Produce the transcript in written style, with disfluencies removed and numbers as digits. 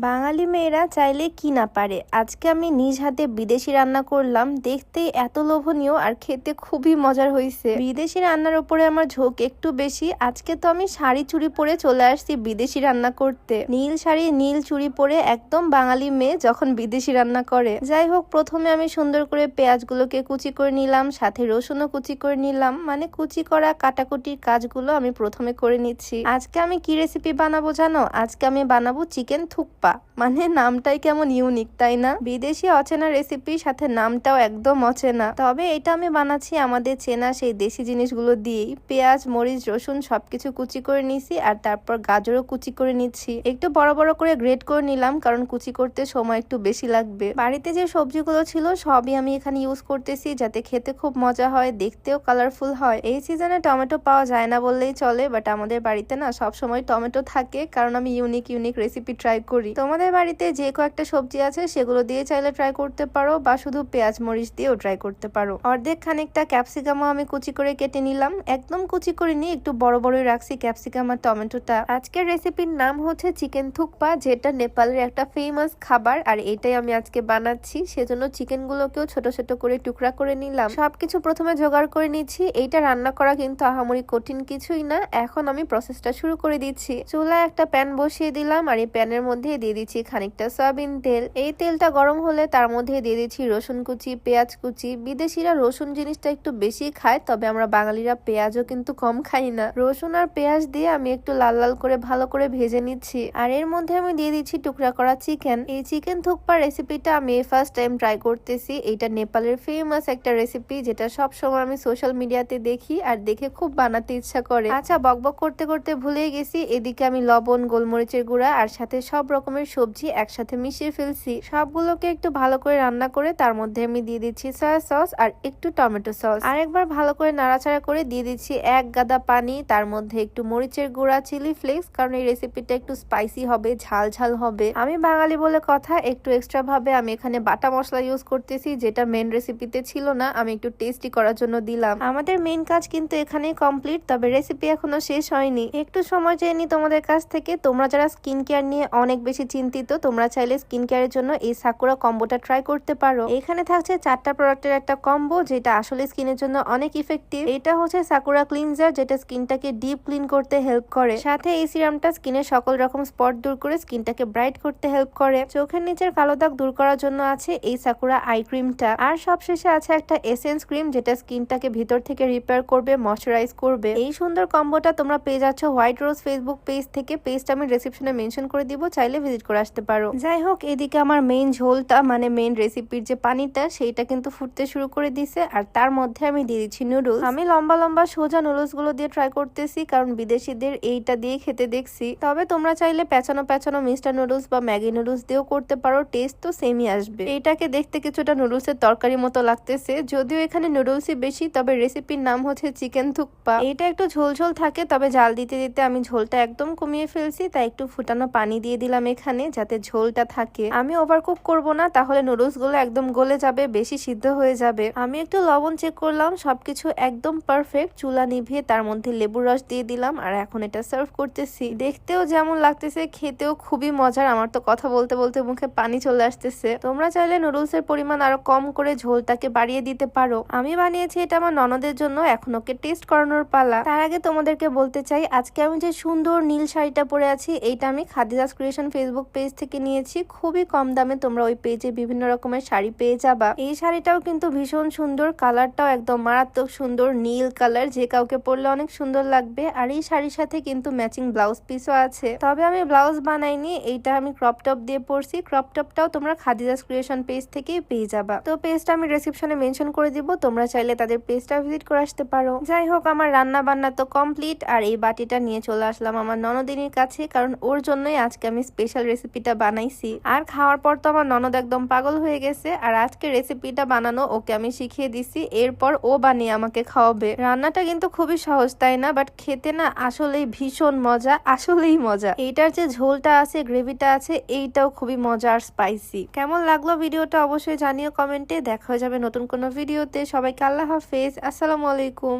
বাঙালি মেয়েরা চাইলে কি না পারে। আজকে আমি নিজ হাতে বিদেশি রান্না করলাম, দেখতে এত লোভনীয় আর খেতে খুবই মজার হয়েছে। বিদেশি রান্নার উপরে আমার ঝোঁক একটু বেশি। আজকে তো আমি শাড়ি চুড়ি পরে চলে আসছি বিদেশি রান্না করতে। নীল শাড়ি নীল চুড়ি পরে একদম বাঙালি মেয়ে যখন বিদেশি রান্না করে। যাই হোক, প্রথমে আমি সুন্দর করে পেঁয়াজগুলোকে কুচি করে নিলাম, সাথে রসুনও কুচি করে নিলাম। মানে কুচি করা কাটাকুটির কাজগুলো আমি প্রথমে করে নিচ্ছি। আজকে আমি কি রেসিপি বানাবো জানো? আজকে আমি বানাবো চিকেন থুকপা। মানে নামটাই কেমন ইউনিক, তাই না? বিদেশি অচেনা রেসিপির সাথে নামটাও একদম অচেনা। তবে এটা আমি বানাচ্ছি আমাদের চেনা সেই দেশি জিনিসগুলো দিয়েই। পেঁয়াজ মরিচ রসুন সবকিছু কুচি করে নিছি, আর তারপর গাজরও কুচি করে নিচ্ছি। একটু বড় বড় করে গ্রেট করে নিলাম, কারণ কুচি করতে সময় একটু বেশি লাগবে। বাড়িতে যে সবজিগুলো ছিল সবই আমি এখানে ইউজ করতেছি, যাতে খেতে খুব মজা হয়, দেখতেও কালারফুল হয়। এই সিজনে টমেটো পাওয়া যায় না বললেই চলে, বাট আমাদের বাড়িতে না সবসময় টমেটো থাকে, কারণ আমি ইউনিক ইউনিক রেসিপি ট্রাই করি। তোমাদের বাড়িতে যে কয়েকটা সবজি আছে সেগুলো দিয়ে চাইলে ট্রাই করতে পারো, বা শুধু পেঁয়াজ মরিচ দিয়েও ট্রাই করতে পারো। অর্ধেক খানিকটা ক্যাপসিকামও আমি কুচি করে কেটে নিলাম। একদম কুচি করে নিয়ে একটু বড় বড়ই রাখছি ক্যাপসিকাম আর টমেটোটা। আজকের রেসিপির নাম হচ্ছে চিকেন থুকপা, যেটা নেপালের একটা ফেমাস খাবার, আর এটাই আমি আজকে বানাচ্ছি। সেজন্য চিকেন গুলোকেও ছোট ছোট করে টুকরা করে নিলাম। সবকিছু প্রথমে জোগাড় করে নিচ্ছি। এইটা রান্না করা কিন্তু আহামরি কঠিন কিছুই না। এখন আমি প্রসেসটা শুরু করে দিচ্ছি। চুলায় একটা প্যান বসিয়ে দিলাম, আর এই প্যানের মধ্যে দিয়ে দিচ্ছি খানিকটা সয়াবিন তেল। এই তেলটা গরম হলে তার মধ্যে দিয়ে দিচ্ছি রসুন কুচি পেঁয়াজ কুচি। বিদেশিরা রসুন জিনিসটা একটু বেশি খায়, তবে আমরা বাঙালিরা পেঁয়াজও কিন্তু কম খাই না। রসুন আর পেঁয়াজ দিয়ে আমি একটু লাল লাল করে ভালো করে ভেজে নিচ্ছি। আর এর মধ্যে আমি দিয়ে দিচ্ছি টুকরা করা চিকেন। এই চিকেন থুকপা রেসিপিটা আমি ফার্স্ট টাইম ট্রাই করতেছি। এটা নেপালের ফেমাস একটা রেসিপি, যেটা সব সময় আমি সোশ্যাল মিডিয়াতে দেখি আর দেখে খুব বানাতে ইচ্ছা করে। আচ্ছা, বকবক করতে করতে ভুলেই গেছি, এদিকে আমি লবণ গোলমরিচের গুঁড়া আর সাথে সব রকমের সবজি একসাথে মিশিয়ে ফেলছি। সবগুলোকে একটু ভালো করে রান্না করে তার মধ্যে আমি দিয়ে দিচ্ছি সয়া সস আর একটু টমেটো সস। আরেকবার ভালো করে নাড়াচাড়া করে দিয়ে দিচ্ছি এক গাদা পানি। তার মধ্যে একটু মরিচের গুঁড়া চিলি ফ্লেক্স, কারণ এই রেসিপিটা একটু স্পাইসি হবে, ঝাল ঝাল হবে। আমি বাঙালি বলে কথা, একটু এক্সট্রা ভাবে আমি এখানে বাটা মশলা ইউজ করতেছি, যেটা মেন রেসিপিতে ছিল না। আমি একটু টেস্টি করার জন্য দিলাম। আমাদের মেন কাজ কিন্তু এখানেই কমপ্লিট, তবে রেসিপি এখনো শেষ হয়নি। একটু সময় চেয়ে নি তোমাদের কাছ থেকে। তোমরা যারা স্কিন কেয়ার নিয়ে অনেক বেশি চিন্তিত, তোমরা চাইলে স্কিন কেয়ারের জন্য এই সাকুরা কম্বোটা ট্রাই করতে পারো। এখানে থাকছে 4টা প্রোডাক্টের একটা কম্বো, যেটা আসলে স্কিনের জন্য অনেক ইফেক্টিভ। এটা হচ্ছে সাকুরা ক্লিনজার, যেটা স্কিনটাকে ডিপ ক্লিন করতে হেল্প করে। সাথে এই সিরামটা স্কিনের সকল রকম স্পট দূর করে স্কিনটাকে ব্রাইট করতে হেল্প করে। চোখের নিচের কালো দাগ দূর করার জন্য আছে এই সাকুরা আই ক্রিমটা। আর সবশেষে আছে একটা এসেন্স ক্রিম, যেটা স্কিনটাকে ভিতর থেকে রিপেয়ার করবে, ময়শ্চারাইজ করবে। এই সুন্দর কম্বোটা তোমরা পেয়ে যাচ্ছ হোয়াইট রোজ ফেসবুক পেজ থেকে। পেজটা আমি ডেসক্রিপশনে মেনশন করে দিব, চাইলে ভিজিট করে আসতে পারো। যাই হোক, এদিকে আমার মেইন ঝোলটা মানে মেইন রেসিপির যে পানিটা সেইটা কিন্তু ফুটতে শুরু করে দিছে, আর তার মধ্যে আমি দিয়ে দিচ্ছি নুডলস। আমি লম্বা লম্বা সোজা নুডলস গুলো দিয়ে ট্রাই করতেছি, কারণ বিদেশিদের এইটা দিয়ে খেতে দেখছি। তবে তোমরা চাইলে পেঁচানো পেঁচানো মিস্টার নুডলস বা ম্যাগি নুডলস দিয়েও করতে পারো, টেস্ট তো সেমই আসবে। এইটাকে দেখতে কিছুটা নুডলসের তরকারি মতো লাগতেছে, যদিও এখানে নুডলসই বেশি। তবে রেসিপির নাম হচ্ছে চিকেন থুকপা। এটা একটু ঝোল ঝোল থাকে, তবে জাল দিতে দিতে আমি ঝোলটা একদম কমিয়ে ফেলছি, তাই একটু ফুটানো পানি দিয়ে দিলাম এখানে, যাতে ঝোলটা থাকে। আমি ওভারকুক করব না, তাহলে নুডলস গুলো একদম গলে যাবে, বেশি সিদ্ধ হয়ে যাবে। আমি একটু লবণ চেক করলাম, সবকিছু একদম পারফেক্ট। চুলা নিভিয়ে তার মধ্যে লেবুর রস দিয়ে দিলাম, আর এখন এটা সার্ভ করতেছি। দেখতেও যেমন লাগতেছে, খেতেও খুবই মজার। আমার তো কথা বলতে বলতে মুখে পানি চলে আসতেছে। তোমরা চাইলে নুডলস এর পরিমাণ আরো কম করে ঝোলটাকে বাড়িয়ে দিতে পারো। আমি বানিয়েছি এটা আমার ননদের জন্য, এখন ওকে টেস্ট করানোর পালা। তার আগে তোমাদেরকে বলতে চাই, আজকে আমি যে সুন্দর নীল শাড়িটা পরে আছি, এইটা আমি খাদিজাস ক্রিয়েশন ফেসবুক পেজ থেকে নিয়েছি। খুবই কম দামে তোমরা ওই পেজে বিভিন্ন রকমের শাড়ি পেয়ে যাবা। এই শাড়িটাও কিন্তু ভীষণ সুন্দর, কালারটাও একদম মারাত্মক সুন্দর, নীল কালার, যে কাউকে পরলে অনেক সুন্দর লাগবে। আর এই শাড়ির সাথে কিন্তু ম্যাচিং ব্লাউজ পিসও আছে, তবে আমি ব্লাউজ বানাইনি। এইটা আমি ক্রপ টপ দিয়ে পরছি। ক্রপ টপটাও তোমরা খাদিজাস ক্রিয়েশন পেজ থেকেই পেয়ে যাবা। তো পেজটা আমি ডেসক্রিপশনে মেনশন করে দিব, তোমরা চাইলে তাদের পেজটা ভিজিট করে আসতে পারো। যাই হোক, আমার রান্না বান্না তো কমপ্লিট, আর এই বাটিটা নিয়ে চলে আসলাম আমার ননদিনীর কাছে, কারণ ওর জন্যই আজকে আমি স্পেশাল রেসিপিটা বানাইছি। আর খাওয়ার পর তো আমার ননদ একদম পাগল হয়ে গেছে, আর আজকে রেসিপিটা বানানো ওকে আমি শিখিয়ে দিছি, এরপর ও বানিয়ে আমাকে খাওয়াবে। রান্নাটা কিন্তু খুবই সহজ, তাই না? বাট খেতে না আসলেই ভীষণ মজা, আসলেই মজা। এইটার যে ঝোলটা আছে, গ্রেভিটা আছে, এইটাও খুবই মজা আর স্পাইসি। কেমন লাগলো ভিডিওটা অবশ্যই জানিও কমেন্টে। দেখা হয়ে যাবে নতুন কোনো ভিডিওতে। সবাইকে আল্লাহ হাফেজ, আসসালামু আলাইকুম।